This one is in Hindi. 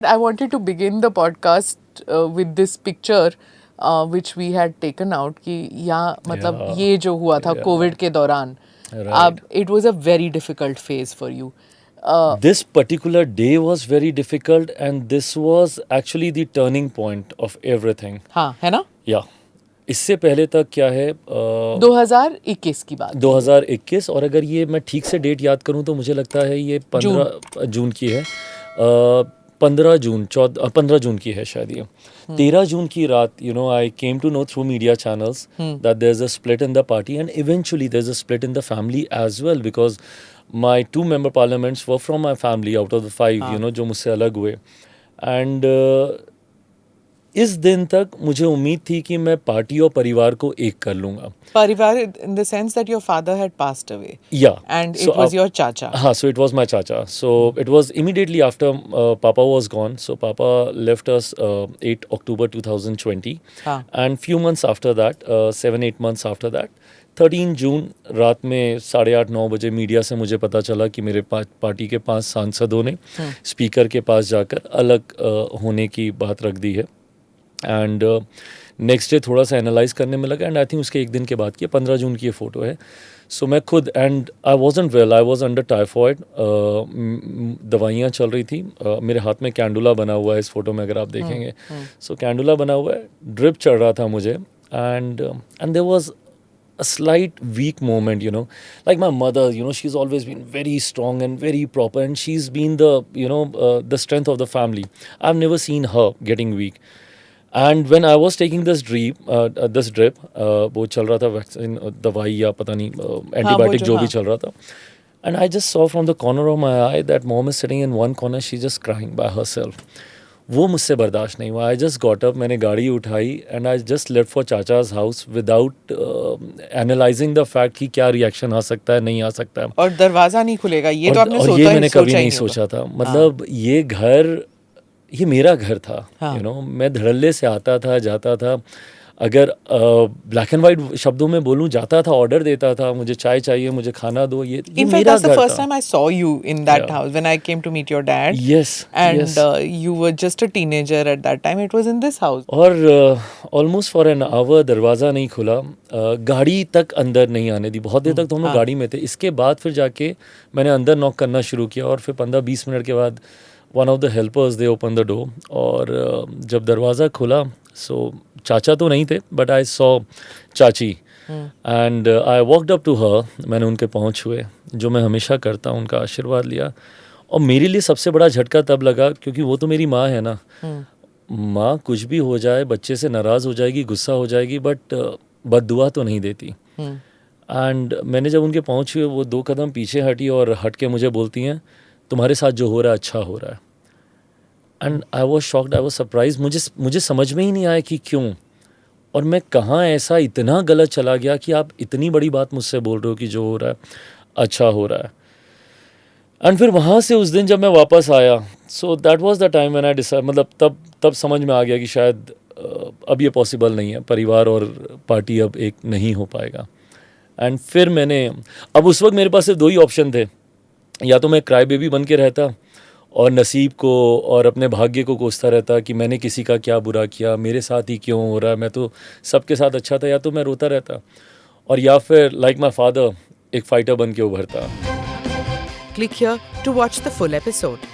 I wanted to begin the podcast with this picture which we had taken out कि यहाँ मतलब Yeah, ये जो हुआ था yeah, कोविड के दौरान right. it was a very difficult phase for you. This particular day was very difficult, and this was actually the turning point of everything. हाँ है ना Yeah. इससे पहले तक क्या है 2021 की बात है 2021, और अगर ये मैं ठीक से डेट याद करूं तो मुझे लगता है ये 15 जून की है। 15 जून की है शायद ये। 13 जून की रात I came to know through media channels that there is a split in the party, and eventually there is a split in the family as well, because my 2 member parliaments were from my family out of the 5 जो मुझसे अलग हुए। एंड इस दिन तक मुझे उम्मीद थी कि मैं पार्टी और परिवार को एक कर लूँगा। परिवार in the sense that your father had passed away Yeah. and So, it was your chacha. So it was my chacha. So it was immediately after Papa was gone. So Papa left us 8 October 2020. हाँ. And few months after that, 7-8 months after that, 13 जून रात में 8:30-9 बजे मीडिया से मुझे पता चला कि मेरे पार्टी के 5 सांसदों ने स्पीकर के पास जाकर अलग होने की बात रख दी है। एंड नेक्स्ट डे थोड़ा सा एनालाइज करने में लगा, एंड आई थिंक उसके एक दिन के बाद की 15 जून की ये फ़ोटो है। सो मैं खुद, and I wasn't well, I was under typhoid, दवाइयाँ चल रही थी। मेरे हाथ में कैंडुला बना हुआ है इस फोटो में अगर आप देखेंगे। सो कैंडुला बना हुआ है, ड्रिप चढ़ रहा था मुझे, and there was a slight weak moment, like my mother, she's always been very strong and very proper, and she's been the the strength of the family. I've never seen her getting weak. And when I was taking this drip, वो चल रहा था वैक्सीन, दवाई या पता नहीं एंटीबायोटिक जो भी चल रहा था, and I just saw from the corner of my eye that mom is sitting in one corner, she's just crying by herself. वो मुझसे बर्दाश्त नहीं हुआ। आई जस्ट गॉट अप, मैंने गाड़ी उठाई, and I just left for chacha's house without analysing the fact कि क्या रिएक्शन आ सकता है, नहीं आ सकता है, और दरवाजा नहीं खुलेगा ये तो आपने और सोचा ये ही मैंने सोचा कभी ही नहीं नहीं सोचा था। मतलब ये घर, ये मेरा घर था। हाँ. मैं धड़ल्ले से आता था, जाता था। अगर ब्लैक एंड वाइट शब्दों में बोलूं, जाता था, ऑर्डर देता था, मुझे चाय चाहिए, मुझे खाना दो, ये In fact, मेरा that's the घर first था। time I saw you in that Yeah. house when I came to meet your dad. Yes, And yes. You were just a teenager at that time. It was in this house. और ऑलमोस्ट फॉर एन आवर दरवाज़ा नहीं खुला, गाड़ी तक अंदर नहीं आने दी। बहुत देर तक तो हम लोग हाँ. गाड़ी में थे। इसके बाद फिर जाके मैंने अंदर नॉक करना शुरू किया, और फिर 15-20 मिनट के बाद one of the helpers they open the door, और जब दरवाज़ा खुला, सो चाचा तो नहीं थे, बट आई सॉ चाची, and I walked up to her. मैंने उनके पाँव छुए, जो मैं हमेशा करता हूँ, उनका आशीर्वाद लिया। और मेरे लिए सबसे बड़ा झटका तब लगा, क्योंकि वो तो मेरी माँ है ना। माँ कुछ भी हो जाए, बच्चे से नाराज़ हो जाएगी, गुस्सा हो जाएगी, बट बद्दुआ तो नहीं देती। एंड मैंने जब उनके पाँव छुए, वो 2 कदम पीछे हटी और हट के मुझे बोलती हैं, तुम्हारे साथ जो हो रहा है अच्छा हो रहा है। And I was shocked, I was surprise. मुझे समझ में ही नहीं आया कि क्यों, और मैं कहाँ ऐसा इतना गलत चला गया कि आप इतनी बड़ी बात मुझसे बोल रहे हो कि जो हो रहा है अच्छा हो रहा है। एंड फिर वहाँ से उस दिन जब मैं वापस आया, so that was the time when I decide, मतलब तब समझ में आ गया कि शायद अब ये पॉसिबल नहीं है, परिवार और पार्टी अब एक नहीं हो पाएगा। एंड फिर मैंने, अब उस वक्त मेरे पास सिर्फ 2 ही ऑप्शन थे, या तो मैं क्राई बेबी बन के रहता और नसीब को और अपने भाग्य को कोसता रहता कि मैंने किसी का क्या बुरा किया, मेरे साथ ही क्यों हो रहा है, मैं तो सबके साथ अच्छा था, या तो मैं रोता रहता, और या फिर लाइक माई फादर एक फाइटर बन के उभरता। Click here to watch the full episode.